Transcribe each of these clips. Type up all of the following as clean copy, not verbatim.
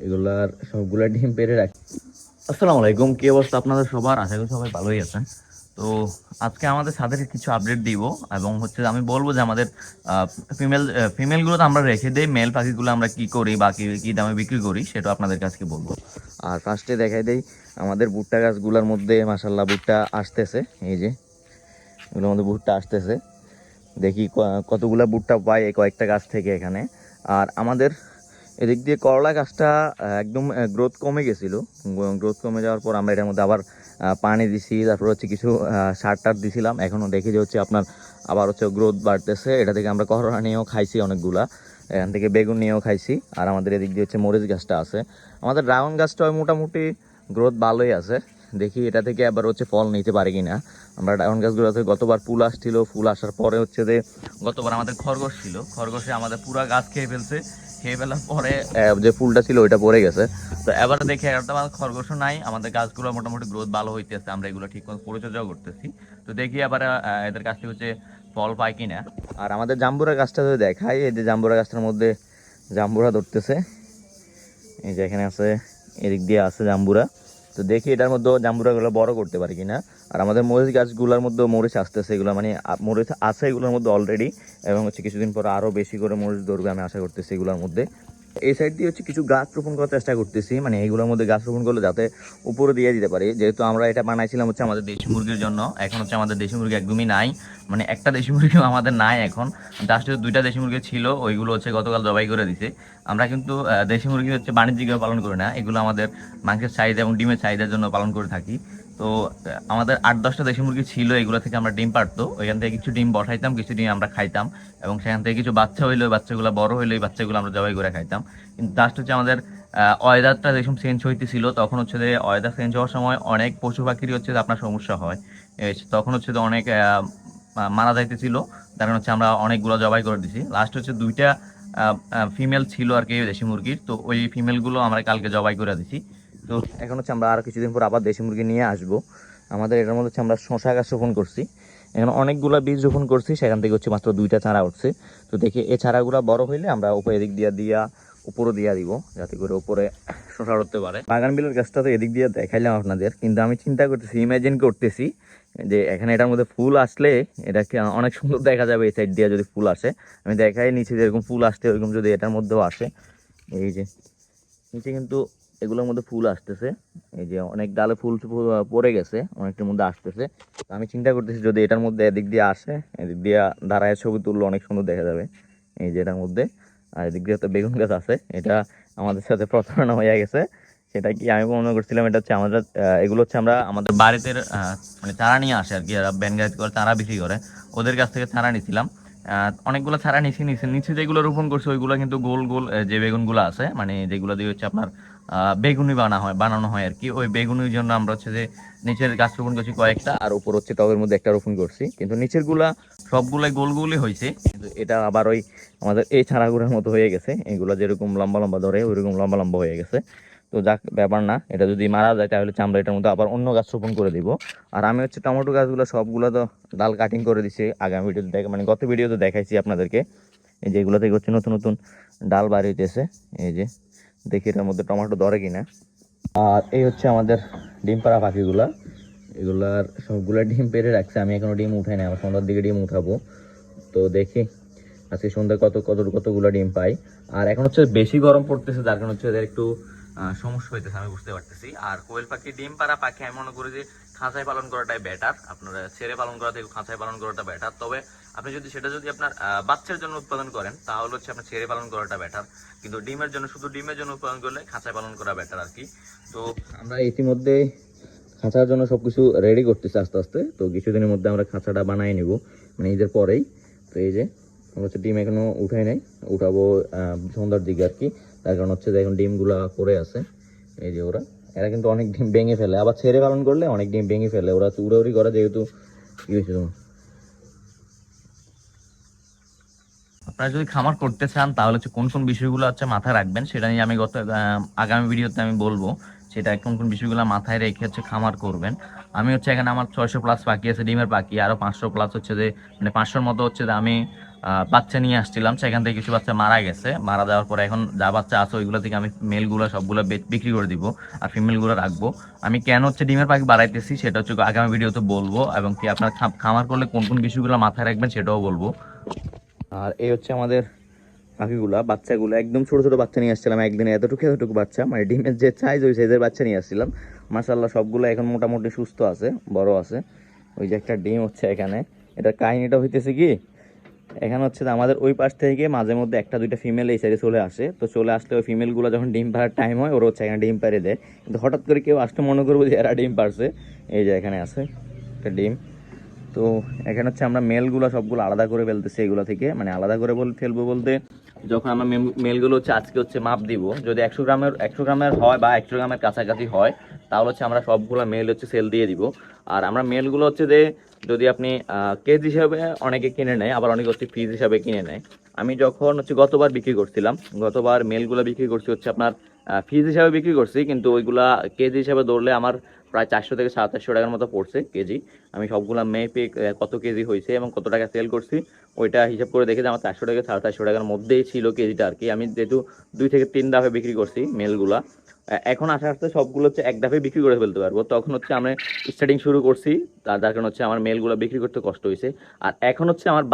এগুলার সবগুলা ডিম পেড়ে রাখি। আসসালামু আলাইকুম, কি অবস্থা আপনাদের সবার? আশা করি সবাই ভালোই আছেন। তো আজকে আমাদের ছাদের কিছু আপডেট দিব এবং হচ্ছে আমি বলবো যে আমাদের ফিমেলগুলো তো আমরা রেখে দিই, মেল পাখিগুলো আমরা কি করি বা কি কি দামে বিক্রি করি সেটা আপনাদের কাছে বলবো। আর ফার্স্টে দেখাই দেই আমাদের ভুট্টা গাছগুলোর মধ্যে মাশাল্লাহ ভুট্টা আসতেছে। এই যে এগুলোর মধ্যে ভুট্টা আসতেছে, দেখি কতগুলা ভুট্টা পাই এই কয়েকটা গাছ থেকে এখানে। আর আমাদের এদিক দিয়ে করলা গাছটা একদম গ্রোথ কমে গেছিলো। গ্রোথ কমে যাওয়ার পর আমরা এটার মধ্যে আবার পানি দিছি, তারপর হচ্ছে কিছু সার টার দিছিলাম। এখনও দেখি যে হচ্ছে আপনার আবার হচ্ছে গ্রোথ বাড়তেছে। এটা থেকে আমরা করলা নিয়েও খাইছি অনেকগুলা, এখান থেকে বেগুন নিয়েও খাইছি। আর আমাদের এদিক দিয়ে হচ্ছে মরিচ গাছটা আছে। আমাদের ড্রাগন গাছটা মোটামুটি গ্রোথ ভালোই আছে, দেখি এটা থেকে আবার হচ্ছে ফল নিতে পারি কিনা। আমরা ড্রাগন গাছগুলোতে গতবার ফুল আসছিল, ফুল আসার পরে হচ্ছে যে গতবার আমাদের খরগোশ ছিল, খরগোশে আমাদের পুরা গাছ খেয়ে ফেলছে। খেয়ে ফেলার পরে যে ফুলটা ছিল ওইটা পড়ে গেছে। তো এবার দেখে একটা খরগোশও নাই, আমাদের গাছগুলো মোটামুটি গ্রোথ ভালো হইতেছে, আমরা এগুলো ঠিক পরিচর্যাও করতেছি। তো দেখি আবার এদের কাছ থেকে হচ্ছে ফল পাই কিনা। আর আমাদের জাম্বুরা গাছটা যদি দেখাই, এই যে জাম্বুরা গাছটার মধ্যে জাম্বুরা ধরতেছে, এই যে এখানে আছে, এদিক দিয়ে আছে জাম্বুরা। তো দেখি এটার মধ্যে জাম্বুরাগুলো বড় করতে পারি কিনা। আর আমাদের মরিচ গাছগুলোর মধ্যে মরিচ আসতেছে, এগুলো মানে মরিচ আছে এগুলোর মধ্যে অলরেডি, এবং হচ্ছে কিছুদিন পর আরও বেশি করে মরিচ ধরবে আমি আশা করতেছি এগুলোর মধ্যে। এই সাইড দিয়ে হচ্ছে কিছু গাছ রোপণ করার চেষ্টা করতেছি, মানে এইগুলোর মধ্যে গাছ রোপণ করলে যাতে উপরে দিয়ে দিতে পারি। যেহেতু আমরা এটা বানাইছিলাম হচ্ছে আমাদের দেশি মুরগির জন্য, এখন হচ্ছে আমাদের দেশি মুরগি একদমই নাই, মানে একটা দেশি মুরগিও আমাদের নাই এখন। জাস্ট দুইটা দেশি মুরগি ছিল, ওইগুলো হচ্ছে গতকাল জবাই করে দিছে। আমরা কিন্তু দেশি মুরগি হচ্ছে বাণিজ্যিকভাবে পালন করি না, এগুলো আমাদের মাংসের চাহিদা এবং ডিমের চাহিদার জন্য পালন করে থাকি। তো আমাদের 8-10টা দেশি মুরগি ছিল, এগুলো থেকে আমরা ডিম পারতো, ওইখান থেকে কিছু ডিম বসাইতাম, কিছু ডিম আমরা খাইতাম, এবং সেখান থেকে কিছু বাচ্চা হইলে ওই বাচ্চাগুলো বড় হইলে ওই বাচ্চাগুলো আমরা জবাই করে খাইতাম। কিন্তু জাস্ট হচ্ছে আমাদের ওয়েদারটা যখন চেঞ্জ হইতেছিল, তখন হচ্ছে যে ওয়েদার চেঞ্জ হওয়ার সময় অনেক পশু পাখিরই হচ্ছে আপনার সমস্যা হয়। তখন হচ্ছে যে অনেক মারা যাইতেছিল, তার কারণ হচ্ছে আমরা অনেকগুলো জবাই করে দিছি। লাস্ট হচ্ছে দুইটা ফিমেল ছিল আর কি দেশি মুরগির, তো ওই ফিমেলগুলো আমরা কালকে জবাই করে দিছি। তো এখন হচ্ছে আমরা আরও কিছুদিন পর আবার দেশি মুরগি নিয়ে আসবো। আমাদের এটার মধ্যে হচ্ছে আমরা শশা গাছ রোপণ করছি, এখন অনেকগুলো বীজ রোপণ করছি, সেখান থেকে হচ্ছে মাত্র 2টা চারা উঠছে। তো দেখি এই চারাগুলো বড় হইলে আমরা উপরে এদিক দিয়া উপরে দিয়া দিব, যাতে করে উপরে শশা উঠতে পারে। বাগান বিলার গাছটা তো এদিক দিয়ে দেখাইলাম আপনাদের, কিন্তু আমি চিন্তা করতেছি, ইমাজিন করতেছি যে এখানে এটার মধ্যে ফুল আসলে এটাকে অনেক সুন্দর দেখা যাবে। এই সাইড দিয়ে যদি ফুল আসে, আমি দেখাই নিচে যেরকম ফুল আসছে ওইরকম যদি এটার মধ্যেও আসে। এই যে নিচে কিন্তু এগুলোর মধ্যে ফুল আসতেছে, এই যে অনেক ডালে ফুল পড়ে গেছে, অনেকটার মধ্যে আসতেছে। তো আমি চিন্তা করতেছি যদি এটার মধ্যে এদিক দিয়ে আসে, এদিক দিয়ে দাঁড়ায় ছবি তুললে অনেক সুন্দর দেখা যাবে এই যে এটার মধ্যে। আর এদিক দিয়ে তো বেগুন গাছ আছে, এটা আমাদের সাথে প্রতারণা হয়ে গেছে। সেটা কি আমি মনে করছিলাম এটা হচ্ছে আমাদের এগুলো হচ্ছে আমরা আমাদের বাড়িতে মানে চারা নিয়ে আসে আর কি, যারা ব্যান গাছ করে চারা বিক্রি করে, ওদের কাছ থেকে চারা নিছিলাম। অনেকগুলো চারা নিচে যেগুলো রোপণ করছে ওইগুলো কিন্তু গোল গোল যে বেগুনগুলো আছে, মানে যেগুলো দিয়ে হচ্ছে আপনার বেগুনি বানানো হয় আর কি, ওই বেগুনির জন্য আমরা হচ্ছে যে নিচের গাছ রোপণ করছি কয়েকটা, আর উপর হচ্ছে টবের মধ্যে একটা রোপণ করছি। কিন্তু নিচের গুলা সবগুলাই গোল গোলই হয়েছে, কিন্তু এটা আবার ওই আমাদের এই চারাগুলোর মতো হয়ে গেছে, এগুলো যেরকম লম্বা লম্বা ধরে ওইরকম লম্বা লম্বা হয়ে গেছে। তো যাক, ব্যাপার না, এটা যদি মারা যায় তাহলে আমরা এটার মধ্যে আবার অন্য গাছ রোপণ করে দিব। আর আমি হচ্ছে টমেটো গাছগুলো সবগুলো তো ডাল কাটিং করে দিছি, আগামী ভিডিওতে মানে গত ভিডিওতে দেখাইছি আপনাদেরকে। এই যে এগুলো থেকে হচ্ছে নতুন নতুন ডাল বার হইতেছে, এই যে দেখি এটার মধ্যে টমেটো ধরে কিনা। আর এই হচ্ছে আমাদের ডিম পাড়া পাখিগুলা, এগুলার সবগুলা ডিম পেড়ে রাখছে, আমি এখনো ডিম উঠাই না, আমার সন্ধ্যার দিকে ডিম উঠাবো। তো দেখি আজকে সন্ধ্যায় কতগুলো ডিম পাই। আর এখন হচ্ছে বেশি গরম পড়তেছে, যার কারণে হচ্ছে এদের একটু সমস্যা হইতেছে, আমি বুঝতে পারতেছি। আর কোয়েল পাখি ডিম পাড়া পাখি আমি মনে করি যে খাঁচায় পালন করাটাই বেটার, আপনারা ছেড়ে পালন করা থেকে খাঁচায় পালন করাটা বেটার। তবে আপনি যদি আপনার বাচ্চার জন্য উৎপাদন করেন তাহলে হচ্ছে আপনার ছেড়ে পালন করাটা বেটার, কিন্তু শুধু ডিমের জন্য উৎপাদন করলে খাঁচায় পালন করা বেটার আর কি। তো আমরা ইতিমধ্যে খাঁচার জন্য সবকিছু রেডি করতেছি আস্তে আস্তে। তো কিছুদিনের মধ্যে আমরা খাঁচাটা বানিয়ে নিব, মানে ঈদের পরেই। তো এই যে আমরা হচ্ছে ডিম এখনো উঠাই নাই, উঠাবো সন্ধ্যার দিকে আর কি। তার কারণ হচ্ছে যে এখন ডিমগুলা পড়ে আছে, এই যে এরা কিন্তু অনেক ডিম ভেঙে ফেলে, আবার ছেড়ে পালন করলে অনেক ডিম ভেঙে ফেলে, ওরা উড়াউড়ি করে। যেহেতু কি হয়েছে তোমার, আপনারা যদি খামার করতে চান তাহলে হচ্ছে কোন কোন বিষয়গুলো হচ্ছে মাথায় রাখবেন সেটা নিয়ে আমি আগামী ভিডিওতে আমি বলবো, সেটা কোন কোন বিষয়গুলো মাথায় রেখে হচ্ছে খামার করবেন। আমি হচ্ছে এখানে আমার 600+ পাখি আছে ডিমের পাখি, আরো 500+ হচ্ছে যে মানে 500-র মতো হচ্ছে যে আমি বাচ্চা নিয়ে আসছিলাম, সেখান থেকে কিছু বাচ্চা মারা গেছে। মারা যাওয়ার পরে এখন যা বাচ্চা আছে ওইগুলো থেকে আমি মেলগুলো সবগুলো বিক্রি করে দিব, আর ফিমেলগুলো রাখবো। আমি কেন হচ্ছে ডিমের পাখি বাড়াইতেছি সেটা হচ্ছে আগামী ভিডিওতে বলবো, এবং কি আপনার খামার করলে কোন কোন বিষয়গুলো মাথায় রাখবেন সেটাও বলবো। আর এই হচ্ছে আমাদের পাখিগুলা, বাচ্চাগুলো একদম ছোট ছোট বাচ্চা নিয়ে আসছিলাম একদিনে, এতটুকু এতটুকু বাচ্চা, মানে ডিমের যে সাইজ ওই সাইজের বাচ্চা নিয়ে আসছিলাম। মাশাআল্লাহ সবগুলো এখন মোটামুটি সুস্থ আছে, বড় আছে। ওই যে একটা ডিম হচ্ছে এখানে। এটার কাহিনীটা হইতেছে কি, এখানে হচ্ছে আমাদের ওই পাশ থেকে মাঝে মধ্যে একটা দুইটা ফিমেল এই সাইডে চলে আসে, তো চলে আসলে ওই ফিমেলগুলো যখন ডিম পাড়ার টাইম হয় ওরা হচ্ছে এখানে ডিম পাড়ে দেয়। কিন্তু হঠাৎ করে কেউ আসতে মনে করবো যে এরা ডিম পারছে। এই যে এখানে আছে একটা ডিম। তো এখানে হচ্ছে আমরা মেলগুলো সবগুলো আলাদা করে ফেলতেছি এগুলো থেকে, মানে আলাদা করে ফেলবো বলতে, যখন আমরা মেলগুলো হচ্ছে আজকে হচ্ছে মাপ দিব, যদি 100 গ্রামের হয় বা 100 গ্রামের কাছাকাছি হয়, তাহলে হচ্ছে আমরা সবগুলো মেল হচ্ছে সেল দিয়ে দিব। আর আমরা মেলগুলো হচ্ছে যে যদি আপনি কেজি হিসাবে অনেকে কিনে নেয়, আবার অনেকে হচ্ছে পিস হিসাবে কিনে নেয়। আমি যখন হচ্ছে গতবার বিক্রি করছিলাম, গতবার মেলগুলো বিক্রি করছি হচ্ছে আপনার পিস হিসাবে বিক্রি করছি, কিন্তু ওইগুলা কেজি হিসাবে ধরলে আমার প্রায় 400 থেকে 700 টাকার মতো পড়ছে কেজি। আমি সবগুলা মেপে কত কেজি হয়েছে এবং কত টাকা সেল করছি ওইটা হিসাব করে দেখে যে আমার 400 থেকে 450 টাকার মধ্যেই ছিল কেজিটা আর কি। আমি যেহেতু 2 থেকে 3 ধাপে বিক্রি করছি মেলগুলা, এখন আস্তে আস্তে সবগুলো হচ্ছে এক ধাপে বিক্রি করে ফেলতে পারবো। তখন হচ্ছে আমরা স্টার্টিং শুরু করছি, যার কারণে হচ্ছে আমার মেলগুলো বিক্রি করতে কষ্ট হয়েছে। আর এখন হচ্ছে আমার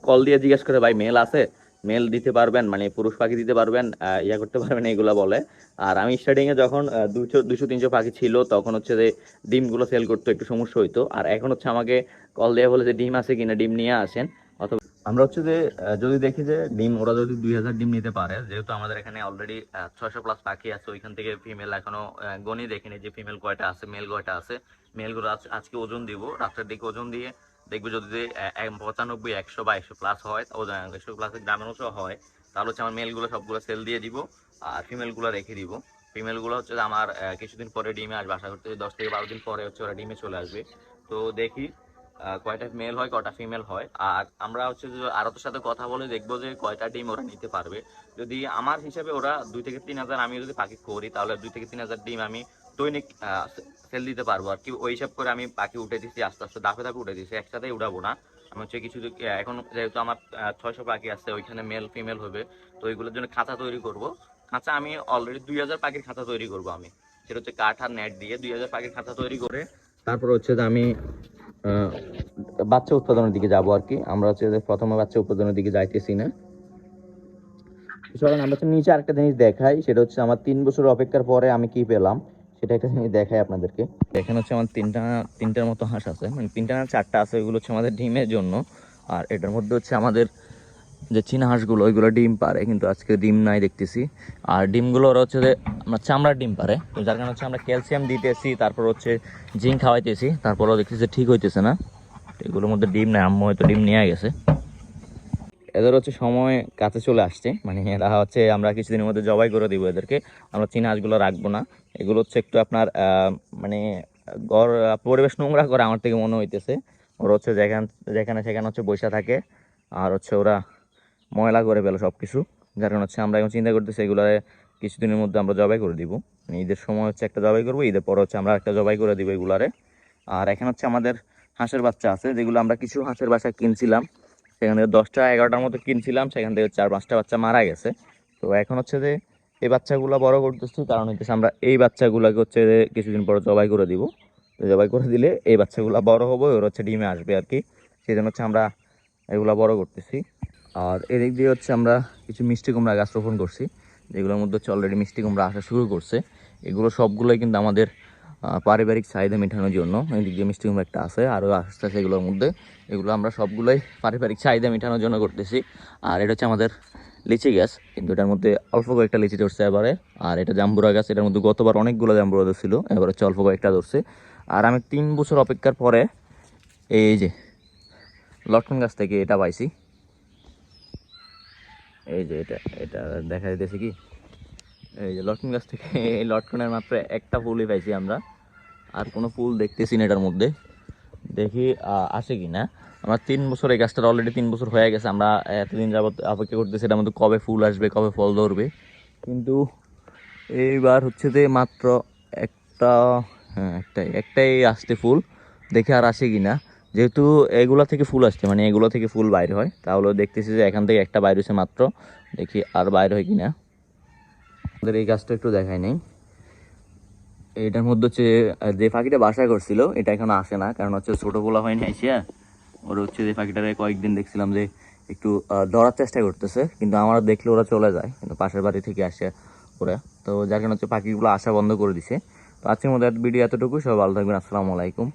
কল দিয়ে জিজ্ঞেস করে, ভাই মেল আছে, মেল দিতে পারবেন, মানে পুরুষ পাখি দিতে পারবেন, ইয়া করতে পারবেন, এইগুলা বলে। আর আমি স্টার্টিং এ যখন 200-300 পাখি ছিল তখন হচ্ছে যে ডিমগুলো সেল করতে একটু সমস্যা হইতো। আর এখন হচ্ছে আমাকে কল দিয়ে বলে যে ডিম আছে কিনা, ডিম নিয়ে আসেন। অথবা আমরা হচ্ছে যে যদি দেখি যে ডিম ওরা যদি 2000 ডিম নিতে পারে, যেহেতু আমাদের এখানে অলরেডি 600+ পাখি আছে, ওইখান থেকে ফিমেল এখনো গনি দেখিনি যে ফিমেল কয়টা আছে, মেল কয়টা আছে। মেলগুলো আজকে ওজন দিব, রাত্রের দিকে ওজন দিয়ে দেখবো যদি 95, 100 বা 100+ হয়, 100+ গ্রামের মতো হয়, তাহলে হচ্ছে আমার মেলগুলো সবগুলো সেল দিয়ে দিব, আর ফিমেলগুলো রেখে দিব। ফিমেলগুলো হচ্ছে আমার কিছুদিন পরে ডিমে আসবে, আশা করতে 10 থেকে 12 দিন পরে হচ্ছে ওরা ডিমে চলে আসবে। তো দেখি কয়টা মেল হয় কয়টা ফিমেল হয়। আর আমরা হচ্ছে যে আরতের সাথে কথা বলে দেখবো যে কয়টা ডিম ওরা নিতে পারবে। যদি আমার হিসাবে ওরা 2 থেকে 3 হাজার আমি যদি পাখি করি, তাহলে 2 থেকে 3 হাজার ডিম আমি দৈনিক সেল দিতে পারবো আর কি। ওই হিসাব করে আমি পাখি উঠে দিচ্ছি, আস্তে আস্তে ধাপে ধাপে উঠে দিচ্ছি, একসাথেই উঠাবো না। আমি হচ্ছে কিছু এখন যেহেতু আমার 600 পাখি আছে, ওইখানে মেল ফিমেল হবে, তো ওইগুলোর জন্য খাঁচা তৈরি করব। খাঁচা আমি অলরেডি 2000 পাখির খাঁচা তৈরি করবো আমি, সেটা হচ্ছে কাঠ আর নেট দিয়ে 2000 পাখির খাঁচা তৈরি করে তারপর হচ্ছে যে আমি বাচ্চা উৎপাদনের দিকে যাব আর কি। আমরা হচ্ছে যে প্রথমে বাচ্চা উৎপাদনের দিকে যাইতেছি না। চলেন আমরা হচ্ছে নিচে আরেকটা জিনিস দেখাই, সেটা হচ্ছে আমার 3 বছর অপেক্ষার পরে আমি কি পেলাম সেটা একটা জিনিস দেখাই আপনাদেরকে। এখানে হচ্ছে আমার তিনটার মতো হাঁস আছে, মানে 3টা না 4টা আছে, ওইগুলো হচ্ছে আমাদের ডিমের জন্য। আর এটার মধ্যে হচ্ছে আমাদের যে চীনা হাঁসগুলো ওইগুলো ডিম পারে, কিন্তু আজকে ডিম নাই দেখতেছি। আর ডিমগুলো ওরা হচ্ছে যে আমরা চামড়ার ডিম পারে, তো যার কারণে হচ্ছে আমরা ক্যালসিয়াম দিতেছি, তারপর হচ্ছে জিঙ্ক খাওয়াইতেছি, তারপরও দেখতেছি ঠিক হইতেছে না। এগুলোর মধ্যে ডিম নেই, আম্মু হয়তো ডিম নিয়ে গেছে। এদের হচ্ছে সময় কাছে চলে আসছে, মানে এরা হচ্ছে আমরা কিছুদিনের মধ্যে জবাই করে দিব এদেরকে। আমরা চীনা হাঁসগুলো রাখবো না। এগুলো হচ্ছে একটু আপনার মানে ঘর পরিবেশ নোংরা করে আমার থেকে মনে হইতেছে। ওরা হচ্ছে যেখানে সেখানে হচ্ছে বসে থাকে, আর হচ্ছে ওরা ময়লা করে ফেলে সব কিছু। যার কারণে হচ্ছে আমরা এখন চিন্তা করতেছি এগুলো কিছুদিনের মধ্যে আমরা জবাই করে দিব। মানে ঈদের সময় হচ্ছে একটা জবাই করবো, ঈদের পর হচ্ছে আমরা একটা জবাই করে দিব এগুলারে। আর এখানে হচ্ছে আমাদের হাঁসের বাচ্চা আছে, যেগুলো আমরা কিছু হাঁসের বাচ্চা কিনছিলাম, সেখান থেকে 10টা 11টার মতো কিনছিলাম, সেখান থেকে 4-5টা বাচ্চা মারা গেছে। তো এখন হচ্ছে যে এই বাচ্চাগুলো বড় করতেছি, কারণ হচ্ছে আমরা এই বাচ্চাগুলোকে হচ্ছে যে কিছুদিন পর জবাই করে দিব। তো জবাই করে দিলে এই বাচ্চাগুলো বড় হবে, ওর হচ্ছে ডিমে আসবে আর কি। সেই জন্য হচ্ছে আমরা এগুলো বড় করতেছি। আর এদিক দিয়ে হচ্ছে আমরা কিছু মিষ্টি কুমড়া গাছ রোপণ করছি, যেগুলোর মধ্যে হচ্ছে অলরেডি মিষ্টি কুমড়া আসা শুরু করছে। এগুলো সবগুলোই কিন্তু আমাদের পারিবারিক চাহিদা মেটানোর জন্য। এদিক দিয়ে মিষ্টি কুমড়া একটা আছে, আরও আসতে আছে এগুলোর মধ্যে। এগুলো আমরা সবগুলোই পারিবারিক চাহিদা মেটানোর জন্য করতেছি। আর এটা হচ্ছে আমাদের লিচি গাছ, কিন্তু এটার মধ্যে অল্প কয়েকটা লিচি ধরছে এবারে। আর এটা জাম্বুরা গাছ, এটার মধ্যে গতবার অনেকগুলো জাম্বুরা ধরছিল, এবার হচ্ছে অল্প কয়েকটা ধরছে। আর আমি 3 বছর অপেক্ষার পরে এই যে লটকন গাছ থেকে এটা পাইছি। এই যে এটা এটা দেখা যাইতেছে কি, এই যে লটকন গাছ থেকে এই লটকনের মাত্র একটা ফুলই পাইছি আমরা, আর কোনো ফুল দেখতেছি না এটার মধ্যে। দেখি আসে কি না। আমার 3 বছর, এই গাছটার অলরেডি 3 বছর হয়ে গেছে, আমরা এতদিন যাবত অপেক্ষা করতেছি এটার মধ্যে কবে ফুল আসবে, কবে ফল ধরবে। কিন্তু এইবার হচ্ছে যে মাত্র একটা, হ্যাঁ একটাই আসতে ফুল, দেখে আর আসে কি না। যেহেতু এগুলা থেকে ফুল আসছে, মানে এগুলো থেকে ফুল বাইর হয়, তাহলে দেখতেছি যে এখান থেকে একটা বাইর হয়েছে মাত্র, দেখি আর বাইর হয় কিনা। আমাদের এই গাছটা একটু দেখাই নেই। এটার মধ্যে হচ্ছে যে পাখিটা বাসা করছিল এটা এখন আসে না, কারণ হচ্ছে ছোটো পোলা হয়নি আইসিয়া। ওর হচ্ছে যে পাখিটারে কয়েকদিন দেখছিলাম যে একটু ধরার চেষ্টা করতেছে, কিন্তু আমরা দেখলে ওরা চলে যায়, কিন্তু পাশের বাড়ি থেকে আসে ওরা। তো যার কারণে হচ্ছে পাখিগুলো আসা বন্ধ করে দিছে। তো আজকের মধ্যে ভিডিও এতটুকু, সবাই ভালো থাকবেন, আসসালামু আলাইকুম।